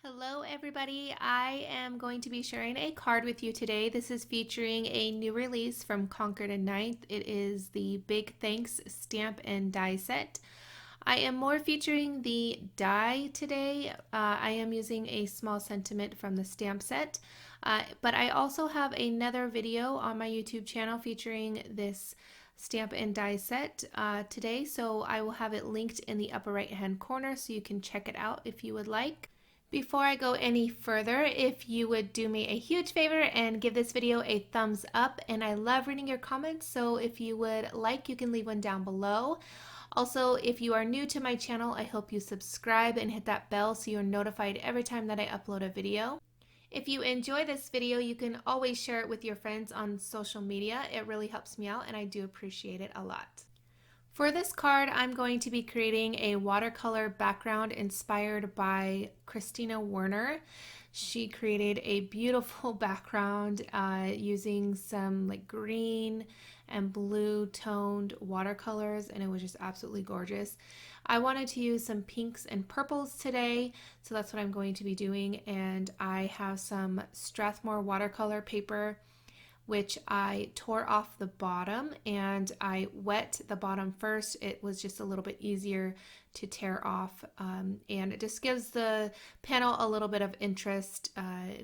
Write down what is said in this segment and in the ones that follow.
Hello everybody, I am going to be sharing a card with you today. This is featuring a new release from Concord and Ninth. It is the Big Thanks stamp and die set. I am more featuring the die today. I am using a small sentiment from the stamp set, but I also have another video on my YouTube channel featuring this stamp and die set today, so I will have it linked in the upper right hand corner so you can check it out if you would like. Before I go any further, if you would do me a huge favor and give this video a thumbs up, and I love reading your comments, so if you would like, you can leave one down below. Also, if you are new to my channel, I hope you subscribe and hit that bell so you're notified every time that I upload a video. If you enjoy this video, you can always share it with your friends on social media. It really helps me out and I do appreciate it a lot. For this card, I'm going to be creating a watercolor background inspired by Christina Werner. She created a beautiful background using some like green and blue toned watercolors, and it was just absolutely gorgeous. I wanted to use some pinks and purples today, so that's what I'm going to be doing. And I have some Strathmore watercolor paper, which I tore off the bottom and I wet the bottom first. It was just a little bit easier to tear off, and it just gives the panel a little bit of interest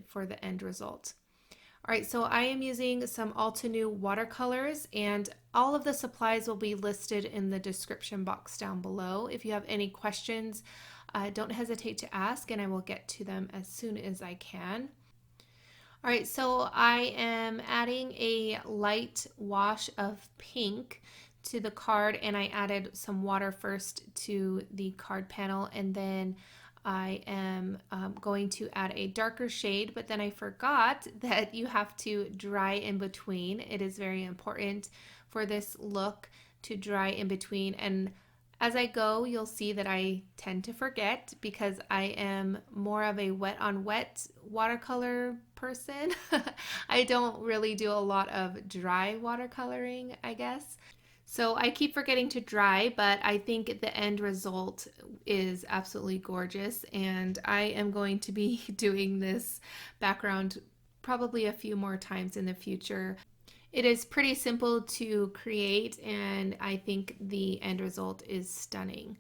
for the end result. All right, so I am using some Altenew watercolors, and all of the supplies will be listed in the description box down below. If you have any questions, don't hesitate to ask and I will get to them as soon as I can. All right, so I am adding a light wash of pink to the card, and I added some water first to the card panel, and then I am going to add a darker shade, but then I forgot that you have to dry in between. It is very important for this look to dry in between, and as I go, you'll see that I tend to forget because I am more of a wet on wet watercolor person. I don't really do a lot of dry watercoloring, I guess. So I keep forgetting to dry, but I think the end result is absolutely gorgeous, and I am going to be doing this background probably a few more times in the future. It is pretty simple to create, and I think the end result is stunning.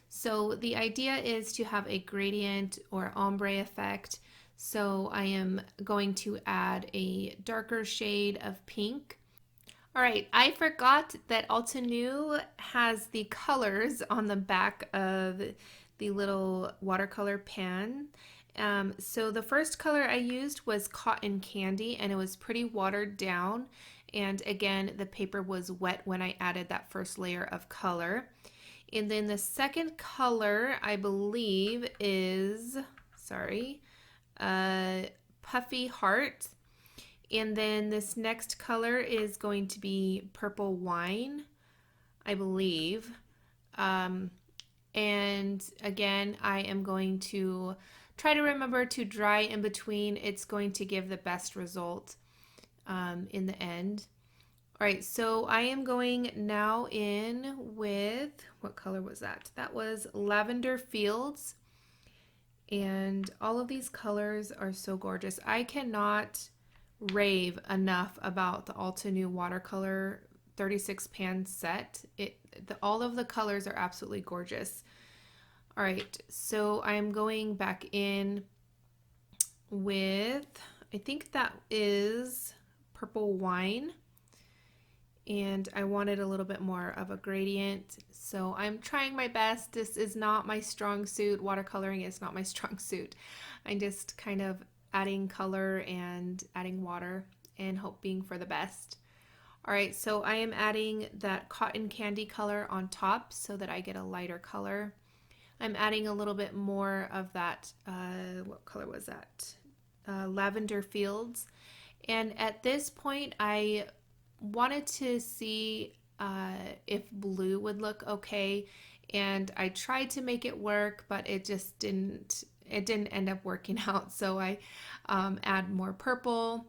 So the idea is to have a gradient or ombre effect. So I am going to add a darker shade of pink. All right, I forgot that Altenew has the colors on the back of the little watercolor pan. So the first color I used was Cotton Candy, and it was pretty watered down. And again, the paper was wet when I added that first layer of color. And then the second color, I believe, is, Puffy Heart. And then this next color is going to be Purple Wine, I believe. And again, I am going to try to remember to dry in between. It's going to give the best result in the end. All right, so I am going now in with, what color was that? That was Lavender Fields. And all of these colors are so gorgeous. I cannot rave enough about the Altenew watercolor 36 pan set. All of the colors are absolutely gorgeous. All right, so I'm going back in with, I think that is Purple Wine, and I wanted a little bit more of a gradient, so I'm trying my best. This is not my strong suit. Watercoloring is not my strong suit. I'm just kind of adding color and adding water and hoping for the best. All right, so I am adding that Cotton Candy color on top so that I get a lighter color. I'm adding a little bit more of that, what color was that? Lavender Fields. And at this point, I wanted to see if blue would look okay. And I tried to make it work, but it just didn't end up working out. So I add more purple.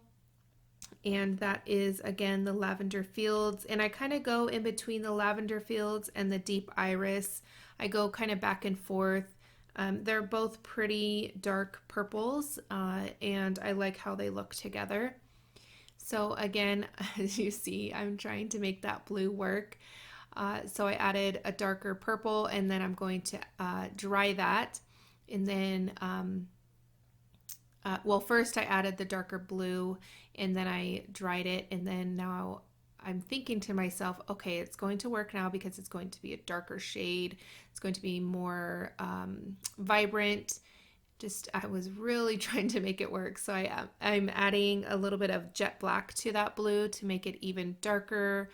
And that is, again, the Lavender Fields. And I kind of go in between the Lavender Fields and the Deep Iris. I go kind of back and forth. They're both pretty dark purples, and I like how they look together. So again, as you see, I'm trying to make that blue work. So I added a darker purple, and then I'm going to dry that. And then, well, first I added the darker blue, and then I dried it. And then now I'm thinking to myself, okay, it's going to work now because it's going to be a darker shade. It's going to be more vibrant. Just I was really trying to make it work. So I'm adding a little bit of jet black to that blue to make it even darker,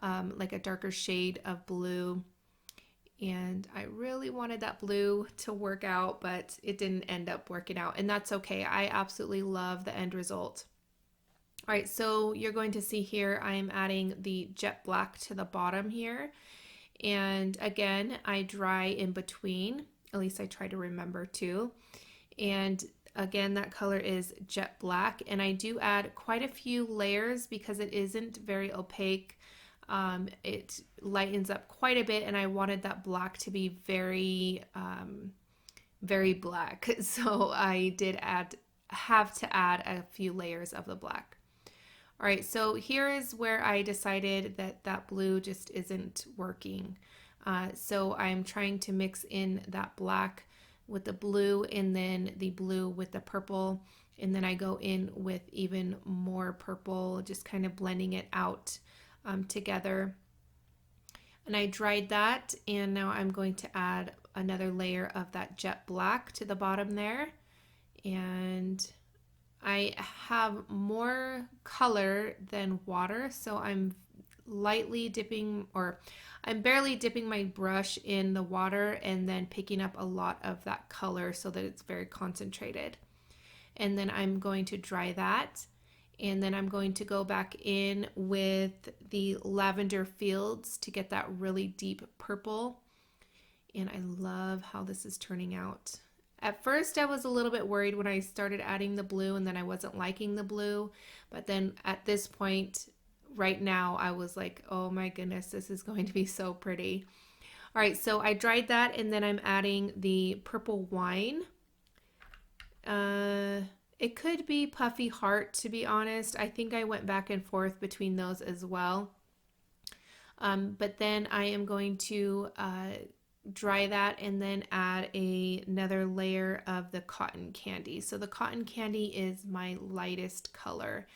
like a darker shade of blue. And I really wanted that blue to work out, but it didn't end up working out, and that's okay. I absolutely love the end result. All right, so you're going to see here I'm adding the jet black to the bottom here. And again, I dry in between, at least I try to remember to. And again, that color is jet black, and I do add quite a few layers because it isn't very opaque. It lightens up quite a bit, and I wanted that black to be very, very black. So I did have to add a few layers of the black. All right, so here is where I decided that that blue just isn't working. So I'm trying to mix in that black with the blue, and then the blue with the purple, and then I go in with even more purple, just kind of blending it out together. And I dried that, and now I'm going to add another layer of that jet black to the bottom there. And I have more color than water, so I'm lightly dipping, or I'm barely dipping my brush in the water and then picking up a lot of that color so that it's very concentrated. And then I'm going to dry that, and then I'm going to go back in with the lavender fields to get that really deep purple. And I love how this is turning out. At first I was a little bit worried when I started adding the blue, and then I wasn't liking the blue, but then at this point right now I was like, oh my goodness, this is going to be so pretty. All right, so I dried that, and then I'm adding the purple wine. It could be Puffy Heart, to be honest. I think I went back and forth between those as well. But then I am going to dry that and then add another layer of the cotton candy. So the cotton candy is my lightest color,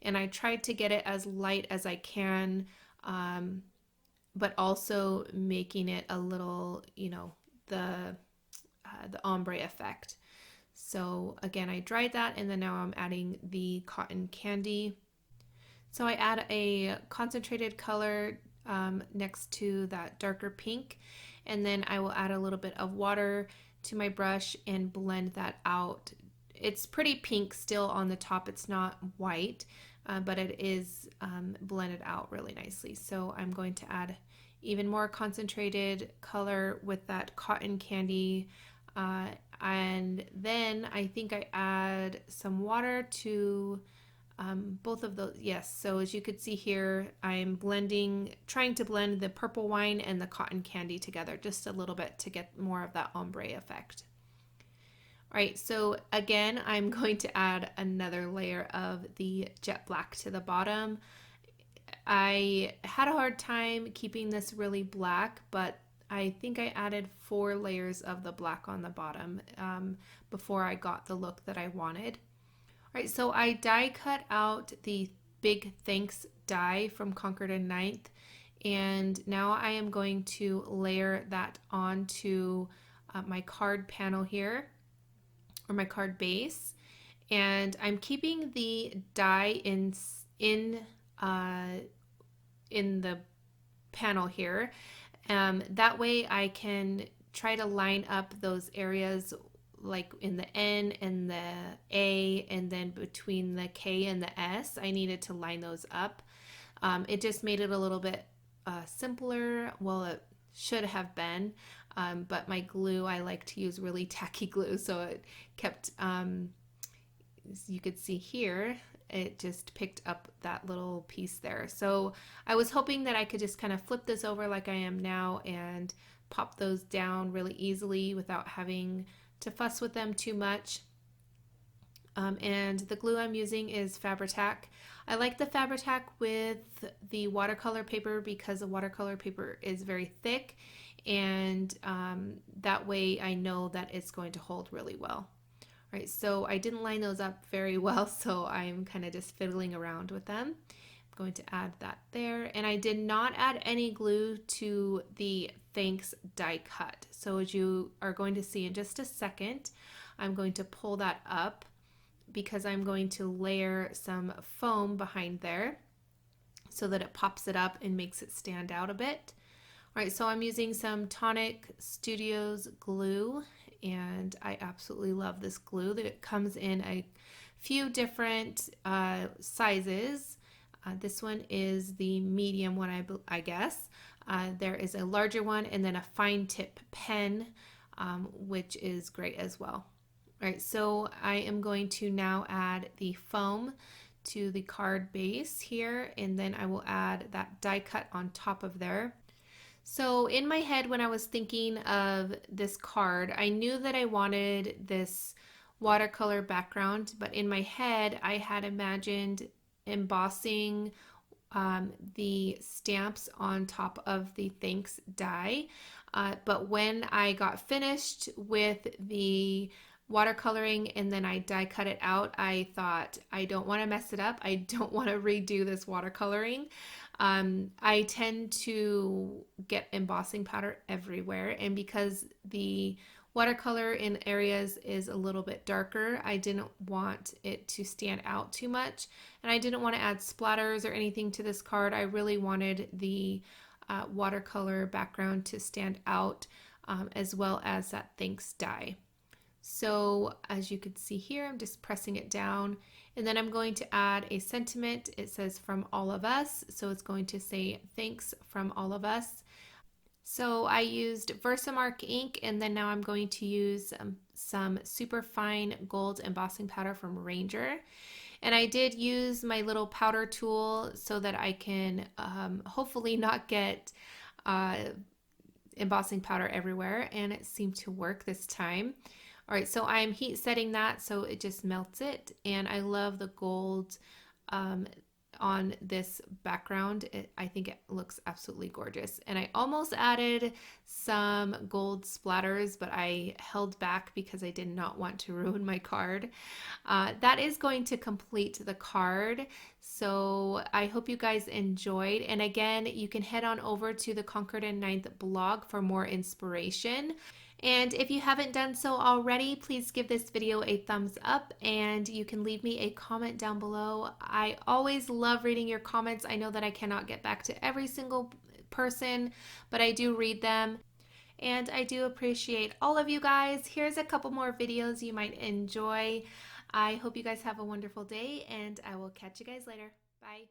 and I tried to get it as light as I can, but also making it a little, the ombre effect. So again, I dried that, and then now I'm adding the cotton candy. So I add a concentrated color next to that darker pink, and then I will add a little bit of water to my brush and blend that out. It's pretty pink still on the top. It's not white, but it is blended out really nicely. So I'm going to add even more concentrated color with that cotton candy. And then I think I add some water to both of those. Yes, so as you could see here, I'm trying to blend the purple wine and the cotton candy together just a little bit to get more of that ombre effect. All right, so again, I'm going to add another layer of the jet black to the bottom. I had a hard time keeping this really black, but I think I added 4 layers of the black on the bottom before I got the look that I wanted. All right, so I die cut out the Big Thanks die from Concord and Ninth, and now I am going to layer that onto my card panel here, or my card base, and I'm keeping the die in the panel here. That way I can try to line up those areas like in the N and the A, and then between the K and the S. I needed to line those up. It just made it a little bit simpler. Well, it should have been, but my glue, I like to use really tacky glue, so it kept, as you could see here, it just picked up that little piece there. So I was hoping that I could just kind of flip this over like I am now and pop those down really easily without having to fuss with them too much. And the glue I'm using is Fabri-tac. I like the Fabri-tac with the watercolor paper because the watercolor paper is very thick, and that way I know that it's going to hold really well. All right, so I didn't line those up very well, so I'm kind of just fiddling around with them. I'm going to add that there, and I did not add any glue to the Thanks die cut. So as you are going to see in just a second, I'm going to pull that up because I'm going to layer some foam behind there so that it pops it up and makes it stand out a bit. All right, so I'm using some Tonic Studios glue, and I absolutely love this glue. It comes in a few different sizes. This one is the medium one, I guess. There is a larger one and then a fine tip pen, which is great as well. All right, so I am going to now add the foam to the card base here, and then I will add that die cut on top of there. So in my head, when I was thinking of this card, I knew that I wanted this watercolor background, but in my head, I had imagined embossing the stamps on top of the Thanks die. But when I got finished with the watercoloring and then I die cut it out, I thought, I don't want to mess it up. I don't want to redo this watercoloring. I tend to get embossing powder everywhere, and because the watercolor in areas is a little bit darker, I didn't want it to stand out too much, and I didn't want to add splatters or anything to this card. I really wanted the watercolor background to stand out, as well as that Thanks die. So as you can see here, I'm just pressing it down, and then I'm going to add a sentiment. It says from all of us, so it's going to say thanks from all of us. So I used Versamark ink, and then now I'm going to use some super fine gold embossing powder from Ranger. And I did use my little powder tool so that I can hopefully not get embossing powder everywhere, and it seemed to work this time. All right, so I'm heat setting that so it just melts it, and I love the gold on this background. I think it looks absolutely gorgeous. And I almost added some gold splatters, but I held back because I did not want to ruin my card. That is going to complete the card. So I hope you guys enjoyed. And again, you can head on over to the Concord and 9th blog for more inspiration. And if you haven't done so already, please give this video a thumbs up, and you can leave me a comment down below. I always love reading your comments. I know that I cannot get back to every single person, but I do read them, and I do appreciate all of you guys. Here's a couple more videos you might enjoy. I hope you guys have a wonderful day, and I will catch you guys later. Bye.